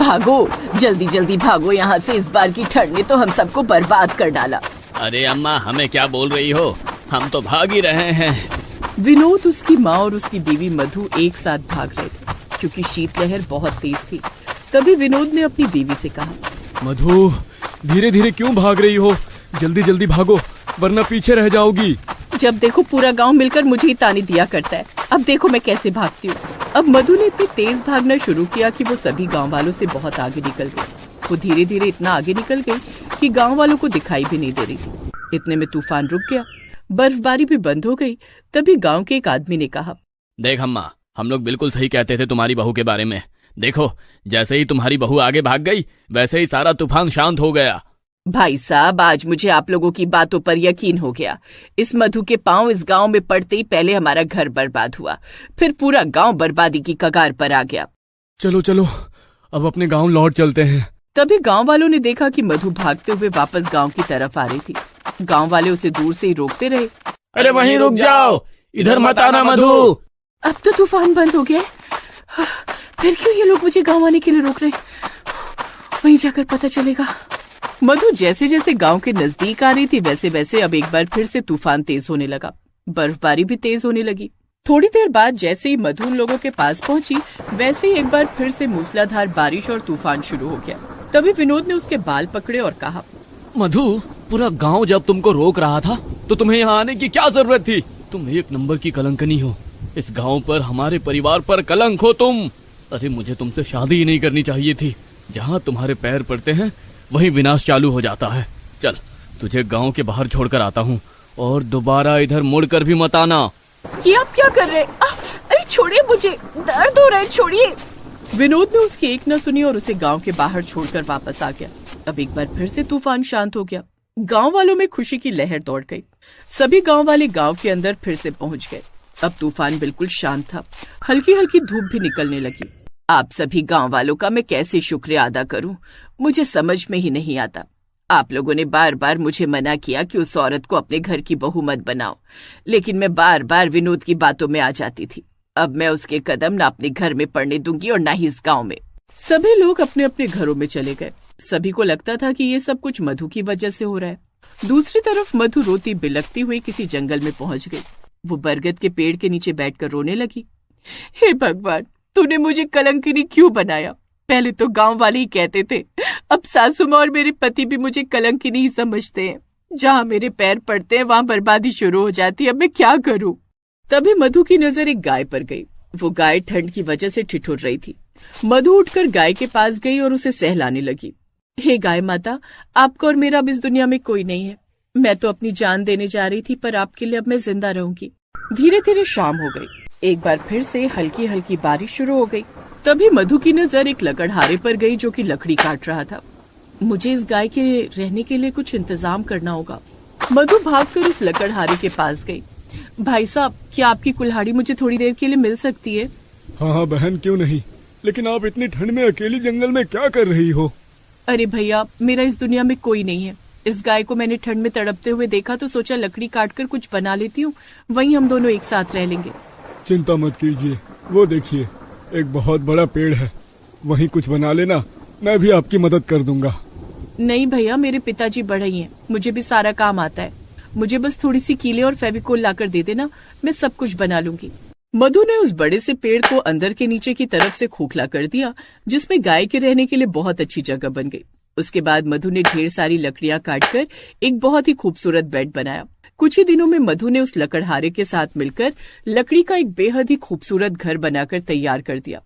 भागो, जल्दी जल्दी भागो यहाँ से, इस बार की ठंड ने तो हम सबको बर्बाद कर डाला। अरे अम्मा, हमें क्या बोल रही हो, हम तो भाग ही रहे हैं। विनोद, उसकी माँ और उसकी बीवी मधु एक साथ भाग रहे थे क्योंकि शीतलहर बहुत तेज थी। तभी विनोद ने अपनी बीवी से कहा, मधु, धीरे धीरे क्यों भाग रही हो, जल्दी जल्दी भागो वरना पीछे रह जाओगी। जब देखो पूरा गांव मिलकर मुझे ही ताने दिया करता है, अब देखो मैं कैसे भागती हूँ। अब मधु ने इतनी तेज भागना शुरू किया कि वो सभी गांव वालों से बहुत आगे निकल गई। वो धीरे धीरे इतना आगे निकल गई कि गांव वालों को दिखाई भी नहीं दे रही थी। इतने में तूफान रुक गया, बर्फबारी भी बंद हो गई। तभी गांव के एक आदमी ने कहा, देख अम्मा, हम लोग बिल्कुल सही कहते थे तुम्हारी बहू के बारे में। देखो, जैसे ही तुम्हारी बहू आगे भाग गई वैसे ही सारा तूफान शांत हो गया। भाई साहब, आज मुझे आप लोगों की बातों पर यकीन हो गया। इस मधु के पांव इस गांव में पड़ते ही पहले हमारा घर बर्बाद हुआ, फिर पूरा गांव बर्बादी की कगार पर आ गया। चलो चलो, अब अपने गांव लौट चलते हैं। तभी गांव वालों ने देखा कि मधु भागते हुए वापस गांव की तरफ आ रही थी। गांव वाले उसे दूर से ही रोकते रहे। अरे वहीं रुक जाओ, इधर मत आना मधु। अब तो तूफान बंद हो गया, फिर क्यों ये लोग मुझे गांव आने के लिए रोक रहे? वहीं जाकर पता चलेगा। मधु जैसे जैसे गांव के नजदीक आ रही थी वैसे वैसे अब एक बार फिर से तूफान तेज होने लगा। बर्फबारी भी तेज होने लगी। थोड़ी देर बाद जैसे ही मधु उन लोगों के पास पहुंची वैसे ही एक बार फिर से मूसलाधार बारिश और तूफान शुरू हो गया। तभी विनोद ने उसके बाल पकड़े और कहा, मधु, पूरा गांव जब तुमको रोक रहा था तो तुम्हें यहाँ आने की क्या जरूरत थी? तुम एक नंबर की कलंकनी हो, इस गांव पर, हमारे परिवार पर कलंक हो तुम। अरे मुझे तुमसे शादी ही नहीं करनी चाहिए थी। जहाँ तुम्हारे पैर पड़ते हैं वहीं विनाश चालू हो जाता है। चल, तुझे गांव के बाहर छोड़कर आता हूँ और दोबारा इधर मुड़कर भी मत आना। ये आप क्या कर रहे? अरे छोड़िए मुझे, दर्द हो रहा है, छोड़िए। विनोद ने उसकी एक न सुनी और उसे गांव के बाहर छोड़कर वापस आ गया। अब एक बार फिर से तूफान शांत हो गया। गांव वालों में खुशी की लहर दौड़ गई। सभी गांव वाले गांव के अंदर फिर से पहुंच गए। अब तूफान बिल्कुल शांत था। हल्की हल्की धूप भी निकलने लगी। आप सभी गांव वालों का मैं कैसे शुक्रिया अदा करूं, मुझे समझ में ही नहीं आता। आप लोगों ने बार बार मुझे मना किया कि उस औरत को अपने घर की बहू मत बनाओ, लेकिन मैं बार बार विनोद की बातों में आ जाती थी। अब मैं उसके कदम न अपने घर में पड़ने दूंगी और न ही इस गांव में। सभी लोग अपने अपने घरों में चले गए। सभी को लगता था कि ये सब कुछ मधु की वजह से हो रहा है। दूसरी तरफ मधु रोती बिलखती हुई किसी जंगल में पहुंच गई। वो बरगद के पेड़ के नीचे बैठकर रोने लगी। हे भगवान, तूने मुझे कलंकिनी क्यों बनाया? पहले तो गांव वाले ही कहते थे, अब सासू माँ और मेरे पति भी मुझे कलंकिनी ही समझते हैं। जहाँ मेरे पैर पड़ते हैं वहाँ बर्बादी शुरू हो जाती है। अब मैं क्या करूँ? तभी मधु की नजर एक गाय पर गई। वो गाय ठंड की वजह से ठिठुर रही थी। मधु उठकर गाय के पास गई और उसे सहलाने लगी। हे गाय माता, आपका और मेरा अब इस दुनिया में कोई नहीं है। मैं तो अपनी जान देने जा रही थी, पर आपके लिए अब मैं जिंदा रहूंगी। धीरे धीरे शाम हो गई। एक बार फिर से हल्की हल्की बारिश शुरू हो गई। तभी मधु की नजर एक लकड़हारे पर गई जो कि लकड़ी काट रहा था। मुझे इस गाय के रहने के लिए कुछ इंतजाम करना होगा। मधु भागकर उस लकड़हारे के पास गई। भाई साहब, क्या आपकी कुल्हाड़ी मुझे थोड़ी देर के लिए मिल सकती है? हाँ हाँ बहन, क्यों नहीं, लेकिन आप इतनी ठंड में अकेली जंगल में क्या कर रही हो? अरे भैया, मेरा इस दुनिया में कोई नहीं है। इस गाय को मैंने ठंड में तड़पते हुए देखा तो सोचा लकड़ी काटकर कुछ बना लेती हूँ, वहीं हम दोनों एक साथ रह लेंगे। चिंता मत कीजिए, वो देखिए एक बहुत बड़ा पेड़ है, वहीं कुछ बना लेना, मैं भी आपकी मदद कर दूंगा। नहीं भैया, मेरे पिताजी बढ़ई हैं, मुझे भी सारा काम आता है। मुझे बस थोड़ी सी कीले और फेविकोल लाकर दे देना, मैं सब कुछ बना लूंगी। मधु ने उस बड़े से पेड़ को अंदर के नीचे की तरफ से खोखला कर दिया, जिसमें गाय के रहने के लिए बहुत अच्छी जगह बन गई। उसके बाद मधु ने ढेर सारी लकड़ियां काटकर एक बहुत ही खूबसूरत बेड बनाया। कुछ ही दिनों में मधु ने उस लकड़हारे के साथ मिलकर लकड़ी का एक बेहद ही खूबसूरत घर बनाकर तैयार कर दिया।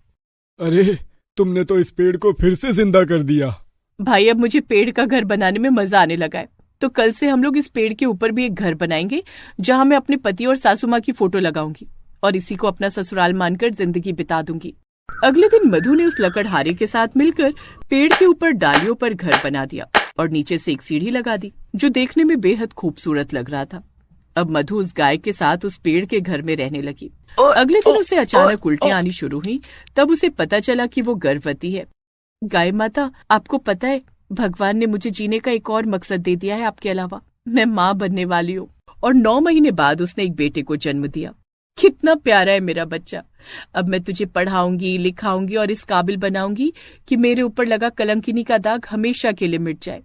अरे, तुमने तो इस पेड़ को फिर से जिंदा कर दिया। भाई, अब मुझे पेड़ का घर बनाने में मजा आने लगा है, तो कल से हम लोग इस पेड़ के ऊपर भी एक घर बनाएंगे, जहाँ मैं अपने पति और सासू माँ की फोटो लगाऊंगी और इसी को अपना ससुराल मानकर जिंदगी बिता दूंगी। अगले दिन मधु ने उस लकड़हारे के साथ मिलकर पेड़ के ऊपर डालियों पर घर बना दिया और नीचे से एक सीढ़ी लगा दी, जो देखने में बेहद खूबसूरत लग रहा था। अब मधु उस गाय के साथ उस पेड़ के घर में रहने लगी। अगले दिन उसे अचानक उल्टियां आनी शुरू हुई। तब उसे पता चला कि वो गर्भवती है। गाय माता, आपको पता है, भगवान ने मुझे जीने का एक और मकसद दे दिया है आपके अलावा। मैं माँ बनने वाली हूँ। और 9 महीने बाद उसने एक बेटे को जन्म दिया। कितना प्यारा है मेरा बच्चा। अब मैं तुझे पढ़ाऊंगी, लिखाऊंगी और इस काबिल बनाऊंगी कि मेरे ऊपर लगा कलंकिनी का दाग हमेशा के लिए मिट जाए।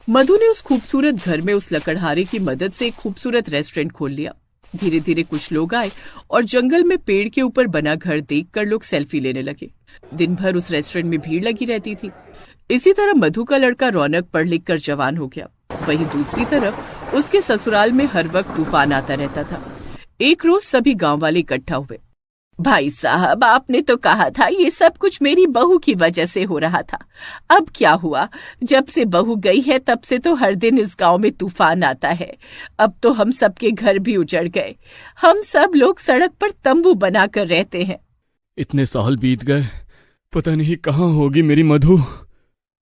मधु ने उस खूबसूरत घर में उस लकड़हारे की मदद से एक खूबसूरत रेस्टोरेंट खोल लिया। धीरे धीरे कुछ लोग आए और जंगल में पेड़ के ऊपर बना घर देखकर लोग सेल्फी लेने लगे। दिन भर उस रेस्टोरेंट में भीड़ लगी रहती थी। इसी तरह मधु का लड़का रौनक पढ़ लिख कर जवान हो गया। वहीं दूसरी तरफ उसके ससुराल में हर वक्त तूफान आता रहता था। एक रोज सभी गांव वाले इकट्ठा हुए। भाई साहब, आपने तो कहा था ये सब कुछ मेरी बहू की वजह से हो रहा था। अब क्या हुआ? जब से बहू गई है तब से तो हर दिन इस गांव में तूफान आता है। अब तो हम सबके घर भी उजड़ गए। हम सब लोग सड़क पर तंबू बनाकर रहते हैं। इतने साल बीत गए, पता नहीं कहाँ होगी मेरी मधु।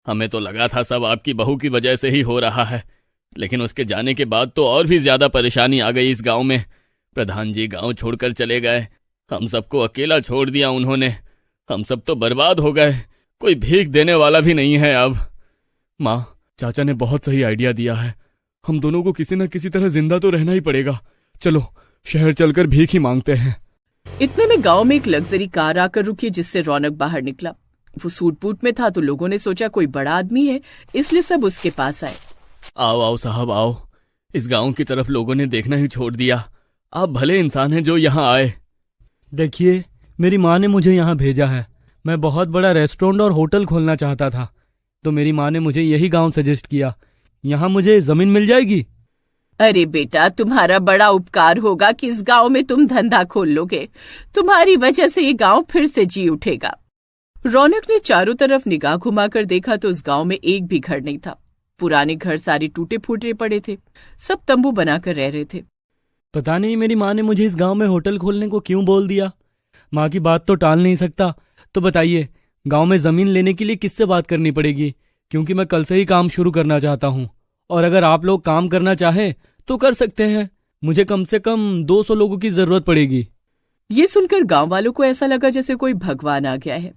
हमें तो लगा था सब आपकी बहू की वजह से ही हो रहा है, लेकिन उसके जाने के बाद तो और भी ज्यादा परेशानी आ गई इस गांव में। प्रधान जी गांव छोड़कर चले गए, हम सबको अकेला छोड़ दिया उन्होंने। हम सब तो बर्बाद हो गए, कोई भीख देने वाला भी नहीं है अब। माँ, चाचा ने बहुत सही आइडिया दिया है। हम दोनों को किसी न किसी तरह जिंदा तो रहना ही पड़ेगा। चलो शहर चलकर भीख ही मांगते हैं। इतने में गांव में एक लग्जरी कार आकर रुकी, जिससे रौनक बाहर निकला। वो सूट बूट में था तो लोगों ने सोचा कोई बड़ा आदमी है, इसलिए सब उसके पास आए। आओ आओ साहब आओ। इस गांव की तरफ लोगों ने देखना ही छोड़ दिया। आप भले इंसान हैं जो यहाँ आए। देखिए, मेरी माँ ने मुझे यहाँ भेजा है। मैं बहुत बड़ा रेस्टोरेंट और होटल खोलना चाहता था, तो मेरी माँ ने मुझे यही गांव सजेस्ट किया। यहाँ मुझे जमीन मिल जाएगी। अरे बेटा, तुम्हारा बड़ा उपकार होगा कि इस गांव में तुम धंधा खोल लोगे। तुम्हारी वजह से ये गांव फिर से जी उठेगा। रौनक ने चारों तरफ निगाह घुमाकर देखा तो उस गांव में एक भी घर नहीं था। पुराने घर सारे टूटे फूटे पड़े थे, सब तंबू बनाकर रह रहे थे। पता नहीं मेरी माँ ने मुझे इस गांव में होटल खोलने को क्यों बोल दिया। माँ की बात तो टाल नहीं सकता। तो बताइए, गांव में जमीन लेने के लिए किससे बात करनी पड़ेगी? क्योंकि मैं कल से ही काम शुरू करना चाहता हूँ, और अगर आप लोग काम करना चाहें तो कर सकते हैं। मुझे कम से कम 200 लोगों की जरूरत पड़ेगी। ये सुनकर गांव वालों को ऐसा लगा जैसे कोई भगवान आ गया है।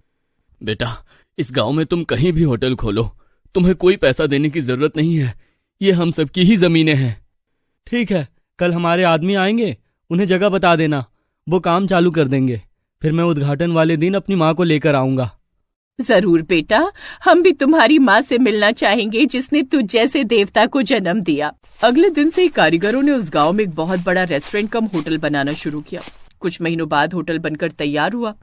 बेटा, इस गांव में तुम कहीं भी होटल खोलो, तुम्हें कोई पैसा देने की जरूरत नहीं है। ये हम सबकी ही जमीनें हैं। ठीक है, कल हमारे आदमी आएंगे, उन्हें जगह बता देना, वो काम चालू कर देंगे। फिर मैं उद्घाटन वाले दिन अपनी माँ को लेकर आऊंगा। जरूर बेटा, हम भी तुम्हारी माँ से मिलना चाहेंगे जिसने तुझ जैसे देवता को जन्म दिया। अगले दिन से ही कारीगरों ने उस गांव में एक बहुत बड़ा रेस्टोरेंट कम होटल बनाना शुरू किया। कुछ महीनों बाद होटल बनकर तैयार हुआ।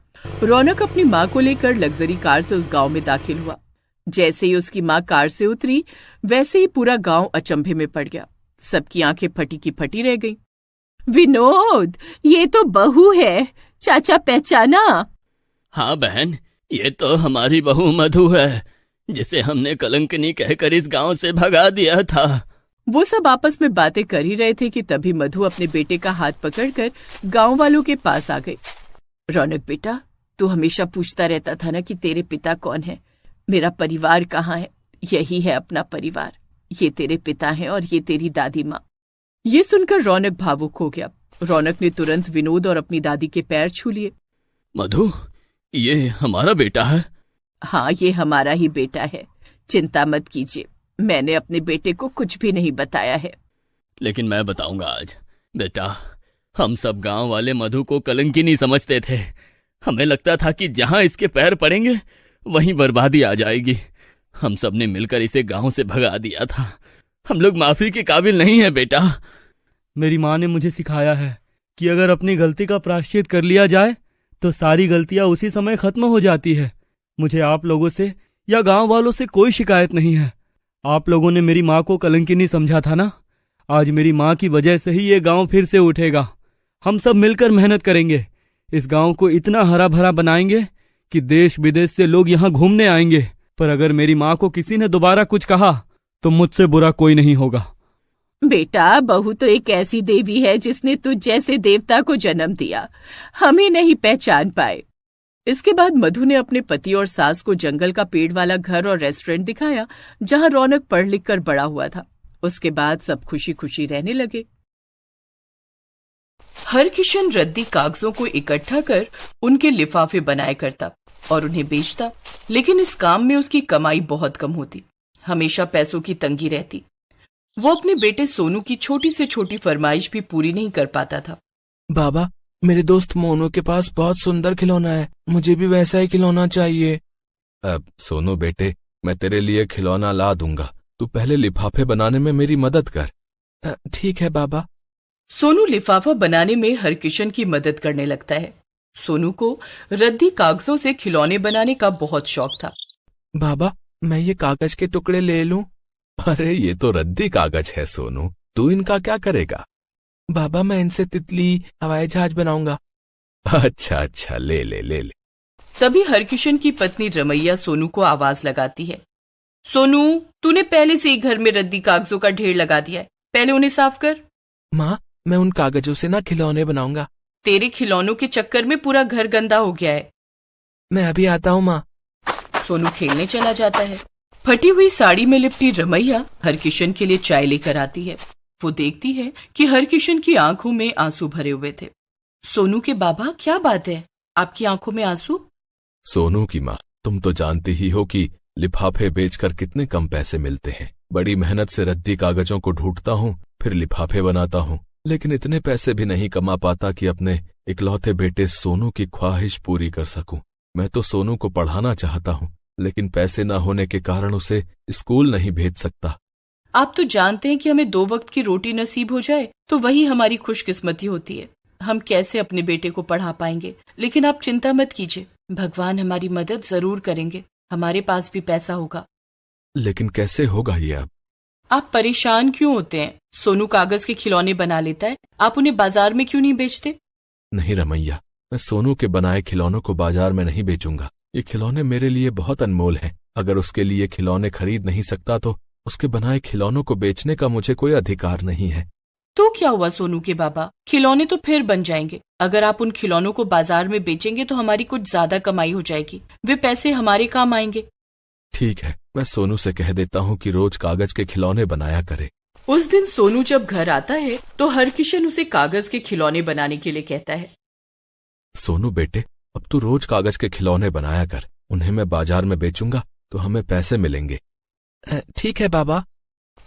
रौनक अपनी माँ को लेकर लग्जरी कार से उस गांव में दाखिल हुआ। जैसे ही उसकी माँ कार से उतरी, वैसे ही पूरा गांव अचंभे में पड़ गया। सबकी आंखें फटी की फटी रह गईं। विनोद, ये तो बहू है, चाचा पहचाना? हाँ बहन, ये तो हमारी बहू मधु है, जिसे हमने कलंकनी कहकर इस गांव से भगा दिया था। वो सब आपस में बातें कर ही रहे थे कि तभी मधु अपने बेटे का हाथ पकड़कर गांव वालों के पास आ गई। रौनक बेटा, तू हमेशा पूछता रहता था ना कि तेरे पिता कौन है, मेरा परिवार कहाँ है? यही है अपना परिवार। ये तेरे पिता हैं और ये तेरी दादी माँ। ये सुनकर रौनक भावुक हो गया। रौनक ने तुरंत विनोद और अपनी दादी के पैर छू लिए। मधु, ये हमारा बेटा है? हाँ, ये हमारा ही बेटा है। चिंता मत कीजिए, मैंने अपने बेटे को कुछ भी नहीं बताया है। लेकिन मैं बताऊंगा आज। बेटा, हम सब गांव वाले मधु को कलंकिनी समझते थे। हमें लगता था कि जहां इसके पैर पड़ेंगे वहीं बर्बादी आ जाएगी। हम सब ने मिलकर इसे गांव से भगा दिया था। हम लोग माफी के काबिल नहीं है बेटा। मेरी माँ ने मुझे सिखाया है कि अगर अपनी गलती का प्रायश्चित कर लिया जाए तो सारी गलतियां उसी समय खत्म हो जाती है। मुझे आप लोगों से या गांव वालों से कोई शिकायत नहीं है। आप लोगों ने मेरी माँ को कलंकिनी समझा था ना, आज मेरी माँ की वजह से ही ये गांव फिर से उठेगा। हम सब मिलकर मेहनत करेंगे, इस गांव को इतना हरा भरा बनाएंगे कि देश विदेश से लोग यहाँ घूमने आएंगे। पर अगर मेरी माँ को किसी ने दोबारा कुछ कहा तो मुझसे बुरा कोई नहीं होगा। बेटा, बहू तो एक ऐसी देवी है जिसने तुझ जैसे देवता को जन्म दिया, हमें नहीं पहचान पाए। इसके बाद मधु ने अपने पति और सास को जंगल का पेड़ वाला घर और रेस्टोरेंट दिखाया जहां रौनक पढ़ लिख कर बड़ा हुआ था। उसके बाद सब खुशी खुशी रहने लगे। हरकिशन रद्दी कागजों को इकट्ठा कर उनके लिफाफे बनाया करता और उन्हें बेचता, लेकिन इस काम में उसकी कमाई बहुत कम होती। हमेशा पैसों की तंगी रहती। वो अपने बेटे सोनू की छोटी से छोटी फरमाइश भी पूरी नहीं कर पाता था। बाबा, मेरे दोस्त मोनू के पास बहुत सुंदर खिलौना है, मुझे भी वैसा ही खिलौना चाहिए। अब सोनू बेटे, मैं तेरे लिए खिलौना ला दूंगा, तू पहले लिफाफे बनाने में मेरी मदद कर। ठीक है बाबा। सोनू लिफाफा बनाने में हरकिशन की मदद करने लगता है। सोनू को रद्दी कागजों से खिलौने बनाने का बहुत शौक था। बाबा, मैं ये कागज के टुकड़े ले लूं? अरे ये तो रद्दी कागज है सोनू, तू इनका क्या करेगा? बाबा, मैं इनसे तितली, हवाई जहाज बनाऊंगा। अच्छा, ले ले। तभी हरकिशन की पत्नी रमैया सोनू को आवाज लगाती है। सोनू, तूने पहले से ही घर में रद्दी कागजों का ढेर लगा दिया है, पहले उन्हें साफ कर। माँ, मैं उन कागजों से ना खिलौने बनाऊंगा। तेरे खिलौनों के चक्कर में पूरा घर गंदा हो गया है। मैं अभी आता हूँ माँ। सोनू खेलने चला जाता है। फटी हुई साड़ी में लिपटी रमैया हरकिशन के लिए चाय लेकर आती है। वो देखती है कि हरकिशन की आंखों में आंसू भरे हुए थे। सोनू के बाबा, क्या बात है, आपकी आंखों में आंसू? सोनू की माँ, तुम तो जानती ही हो कि लिफाफे बेचकर कितने कम पैसे मिलते हैं। बड़ी मेहनत से रद्दी कागजों को ढूंढता हूँ, फिर लिफाफे बनाता हूँ, लेकिन इतने पैसे भी नहीं कमा पाता कि अपने इकलौते बेटे सोनू की ख्वाहिश पूरी कर सकूं। मैं तो सोनू को पढ़ाना चाहता हूँ, लेकिन पैसे न होने के कारण उसे स्कूल नहीं भेज सकता। आप तो जानते हैं कि हमें 2 वक्त की रोटी नसीब हो जाए तो वही हमारी खुशकिस्मती होती है। हम कैसे अपने बेटे को पढ़ा पाएंगे, लेकिन आप चिंता मत कीजिए, भगवान हमारी मदद जरूर करेंगे, हमारे पास भी पैसा होगा। लेकिन कैसे होगा ये अब? आप परेशान क्यों होते हैं? सोनू कागज के खिलौने बना लेता है, आप उन्हें बाजार में क्यों नहीं बेचते? नहीं रमैया, मैं सोनू के बनाए खिलौनों को बाजार में नहीं बेचूंगा। ये खिलौने मेरे लिए बहुत अनमोल हैं। अगर उसके लिए खिलौने खरीद नहीं सकता तो उसके बनाए खिलौनों को बेचने का मुझे कोई अधिकार नहीं है। तो क्या हुआ सोनू के बाबा, खिलौने तो फिर बन जाएंगे। अगर आप उन खिलौनों को बाजार में बेचेंगे तो हमारी कुछ ज्यादा कमाई हो जाएगी, वे पैसे हमारे काम आएंगे। ठीक है, मैं सोनू से कह देता हूँ कि रोज कागज के खिलौने बनाया करे। उस दिन सोनू जब घर आता है तो हरकिशन उसे कागज के खिलौने बनाने के लिए कहता है। सोनू बेटे, अब तू रोज कागज के खिलौने बनाया कर, उन्हें मैं बाजार में बेचूंगा तो हमें पैसे मिलेंगे। ठीक है बाबा।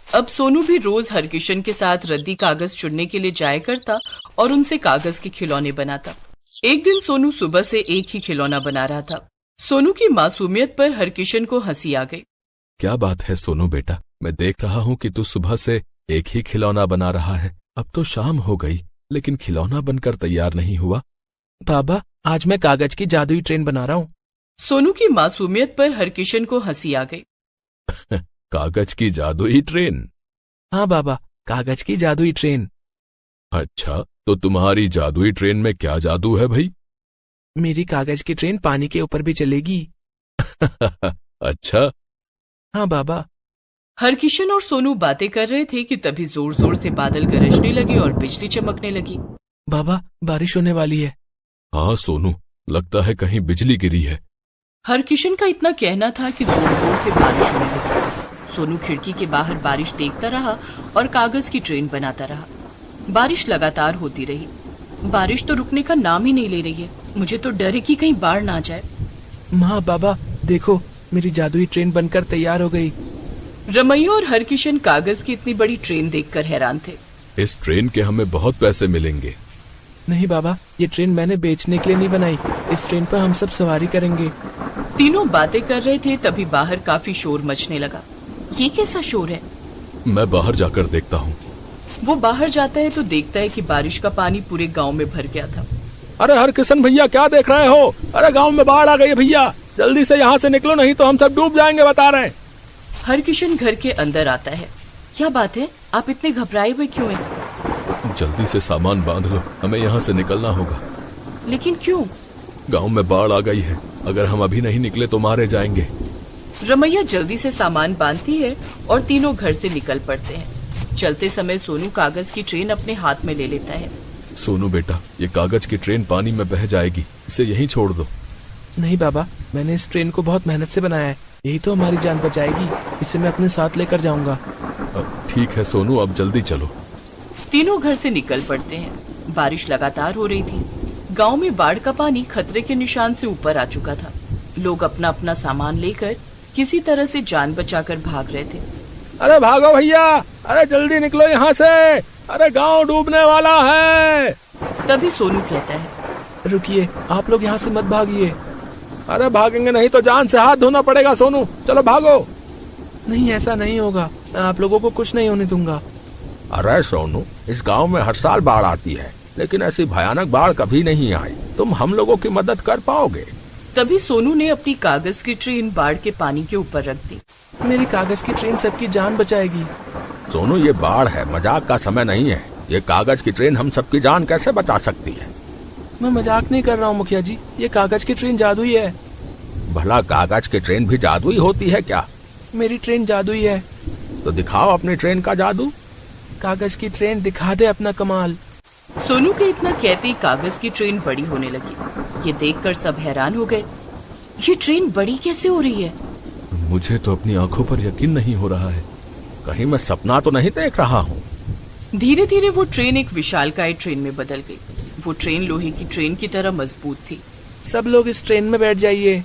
अब सोनू भी रोज हरकिशन के साथ रद्दी कागज चुनने के लिए जाया करता और उनसे कागज के खिलौने बनाता। एक दिन सोनू सुबह से एक ही खिलौना बना रहा था। सोनू की मासूमियत पर हरकिशन को हंसी आ गई। क्या बात है सोनू बेटा, मैं देख रहा हूँ कि तू सुबह से एक ही खिलौना बना रहा है। अब तो शाम हो गई, लेकिन खिलौना बनकर तैयार नहीं हुआ। बाबा, आज मैं कागज की जादुई ट्रेन बना रहा हूँ। सोनू की मासूमियत पर हरकिशन को हंसी आ गई। कागज की जादुई ट्रेन? हाँ बाबा, कागज की जादुई ट्रेन। अच्छा, तो तुम्हारी जादुई ट्रेन में क्या जादू है भाई? मेरी कागज की ट्रेन पानी के ऊपर भी चलेगी। अच्छा। हाँ बाबा। हरकिशन और सोनू बातें कर रहे थे कि तभी जोर जोर से बादल गरजने लगे और बिजली चमकने लगी। बाबा, बारिश होने वाली है। हाँ सोनू, लगता है कहीं बिजली गिरी है। हरकिशन का इतना कहना था कि जोर जोर से बारिश होने लगी। सोनू खिड़की के बाहर बारिश देखता रहा और कागज की ट्रेन बनाता रहा। बारिश लगातार होती रही। बारिश तो रुकने का नाम ही नहीं ले रही है। मुझे तो डर है कि कहीं बाढ़ ना आ जाए। माँ, बाबा देखो, मेरी जादुई ट्रेन बनकर तैयार हो गई। रमैया और हरकिशन कागज की इतनी बड़ी ट्रेन देखकर हैरान थे। इस ट्रेन के हमें बहुत पैसे मिलेंगे। नहीं बाबा, ये ट्रेन मैंने बेचने के लिए नहीं बनाई। इस ट्रेन पर हम सब सवारी करेंगे। तीनों बातें कर रहे थे तभी बाहर काफी शोर मचने लगा। ये कैसा शोर है? मैं बाहर जाकर देखता हूँ। वो बाहर जाता है तो देखता है कि बारिश का पानी पूरे गांव में भर गया था। अरे हरकिशन भैया, क्या देख रहे हो? अरे गांव में बाढ़ आ गई है भैया, जल्दी से यहाँ से निकलो, नहीं तो हम सब डूब जाएंगे, बता रहे हैं। हरकिशन घर के अंदर आता है। क्या बात है, आप इतने घबराए हुए क्यों हैं? जल्दी से सामान बांध लो, हमें यहाँ से निकलना होगा। लेकिन क्यों? गांव में बाढ़ आ गई है, अगर हम अभी नहीं निकले तो मारे जाएंगे। रमैया जल्दी से सामान बांधती है और तीनों घर से निकल पड़ते हैं। चलते समय सोनू कागज की ट्रेन अपने हाथ में ले लेता है। सोनू बेटा, ये कागज की ट्रेन पानी में बह जाएगी, इसे यहीं छोड़ दो। नहीं बाबा, मैंने इस ट्रेन को बहुत मेहनत से बनाया है, यही तो हमारी जान बचाएगी। इसे मैं अपने साथ लेकर जाऊंगा। ठीक है सोनू, अब जल्दी चलो। तीनों घर से निकल पड़ते हैं। बारिश लगातार हो रही थी। गांव में बाढ़ का पानी खतरे के निशान से ऊपर आ चुका था। लोग अपना अपना सामान लेकर किसी तरह से जान बचाकर भाग रहे थे। अरे भागो भैया, अरे जल्दी निकलो यहाँ से, अरे गांव डूबने वाला है। तभी सोनू कहता है, रुकिए, आप लोग यहाँ से मत भागिए। अरे भागेंगे नहीं तो जान से हाथ धोना पड़ेगा सोनू, चलो भागो। नहीं, ऐसा नहीं होगा, मैं आप लोगों को कुछ नहीं होने दूंगा। अरे सोनू, इस गांव में हर साल बाढ़ आती है, लेकिन ऐसी भयानक बाढ़ कभी नहीं आई। तुम हम लोगों की मदद कर पाओगे? तभी सोनू ने अपनी कागज की ट्रेन बाढ़ के पानी के ऊपर रख दी। मेरी कागज की ट्रेन सबकी जान बचाएगी। सोनू, ये बाढ़ है, मजाक का समय नहीं है। ये कागज की ट्रेन हम सबकी जान कैसे बचा सकती है? मैं मजाक नहीं कर रहा हूँ मुखिया जी, ये कागज की ट्रेन जादुई है। भला कागज की ट्रेन भी जादुई होती है क्या? मेरी ट्रेन जादुई है। तो दिखाओ अपनी ट्रेन का जादू। कागज की ट्रेन दिखा दे अपना कमाल। सोनू के इतना कहते ही कागज की ट्रेन बड़ी होने लगी। ये देखकर सब हैरान हो गए। ये ट्रेन बड़ी कैसे हो रही है? मुझे तो अपनी आंखों पर यकीन नहीं हो रहा है। कहीं मैं सपना तो नहीं देख रहा हूँ? धीरे धीरे वो ट्रेन एक विशालकाय ट्रेन में बदल गई। वो ट्रेन लोहे की ट्रेन की तरह मजबूत थी। सब लोग इस ट्रेन में बैठ जाइए।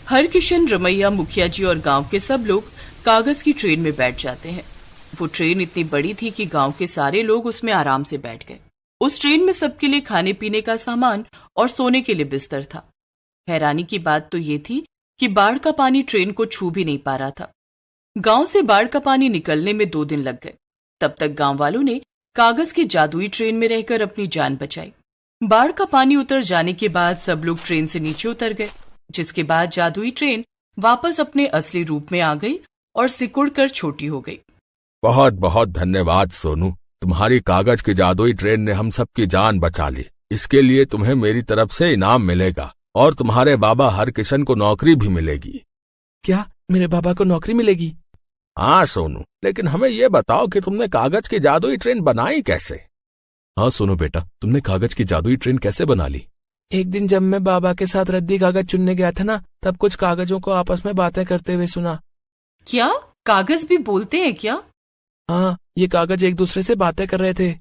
हरकिशन, रमैया, मुखिया जी और गांव के सब लोग कागज की ट्रेन में बैठ जाते हैं। वो ट्रेन इतनी बड़ी थी कि गांव के सारे लोग उसमें आराम से बैठ गए। उस ट्रेन में सबके लिए खाने पीने का सामान और सोने के लिए बिस्तर था। हैरानी की बात तो ये थी कि बाढ़ का पानी ट्रेन को छू भी नहीं पा रहा था। गांव से बाढ़ का पानी निकलने में 2 दिन लग गए। तब तक गांव वालों ने कागज की जादुई ट्रेन में रहकर अपनी जान बचाई। बाढ़ का पानी उतर जाने के बाद सब लोग ट्रेन से नीचे उतर गए, जिसके बाद जादुई ट्रेन वापस अपने असली रूप में आ गई और सिकुड़कर छोटी हो गई। बहुत बहुत धन्यवाद सोनू, तुम्हारी कागज की जादुई ट्रेन ने हम सबकी जान बचा ली। इसके लिए तुम्हें मेरी तरफ से इनाम मिलेगा और तुम्हारे बाबा हरकिशन को नौकरी भी मिलेगी। क्या मेरे बाबा को नौकरी मिलेगी? हाँ सोनू, लेकिन हमें ये बताओ कि तुमने कागज की जादुई ट्रेन बनाई कैसे? हाँ सोनू बेटा, तुमने कागज की जादुई ट्रेन कैसे बना ली? एक दिन जब मैं बाबा के साथ रद्दी कागज चुनने गया था ना, तब कुछ कागजों को आपस में बातें करते हुए सुना। क्या कागज भी बोलते हैं क्या? हाँ, ये कागज एक दूसरे से बातें कर रहे थे।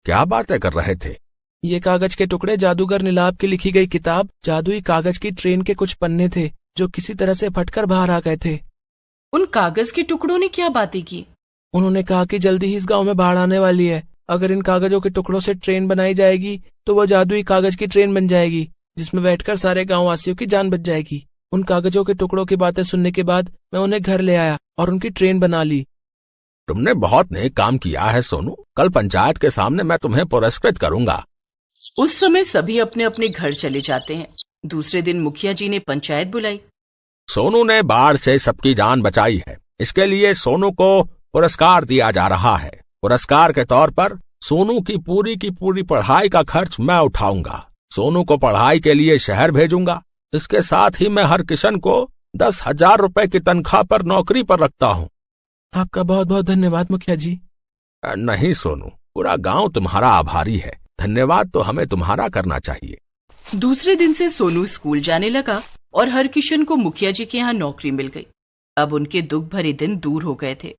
क्या बातें कर रहे थे? ये कागज के टुकड़े जादूगर नीलाभ की लिखी गई किताब जादुई कागज की ट्रेन के कुछ पन्ने थे जो किसी तरह से फटकर बाहर आ गए थे। उन कागज के टुकड़ों ने क्या बातें की? उन्होंने कहा कि जल्दी ही इस गांव में बाढ़ आने वाली है। अगर इन कागजों के टुकड़ों से ट्रेन बनाई जाएगी तो वो जादुई कागज की ट्रेन बन जाएगी, जिसमें बैठकर सारे गांव वासियों की जान बच जाएगी। उन कागजों के टुकड़ों की बातें सुनने के बाद मैं उन्हें घर ले आया और उनकी ट्रेन बना ली। तुमने बहुत नेक काम किया है सोनू। कल पंचायत के सामने मैं तुम्हें पुरस्कृत करूंगा। उस समय सभी अपने अपने घर चले जाते हैं। दूसरे दिन मुखिया जी ने पंचायत बुलाई। सोनू ने बाढ़ से सबकी जान बचाई है, इसके लिए सोनू को पुरस्कार दिया जा रहा है। पुरस्कार के तौर पर सोनू की पूरी पढ़ाई का खर्च मैं उठाऊंगा। सोनू को पढ़ाई के लिए शहर भेजूंगा। इसके साथ ही मैं हरकिशन को 10,000 रुपए की तनख्वाह पर नौकरी पर रखता हूँ। आपका बहुत बहुत धन्यवाद मुखिया जी। नहीं सोनू, पूरा गांव तुम्हारा आभारी है। धन्यवाद तो हमें तुम्हारा करना चाहिए। दूसरे दिन से सोनू स्कूल जाने लगा और हरकिशन को मुखिया जी के यहाँ नौकरी मिल गई। अब उनके दुख भरे दिन दूर हो गए थे।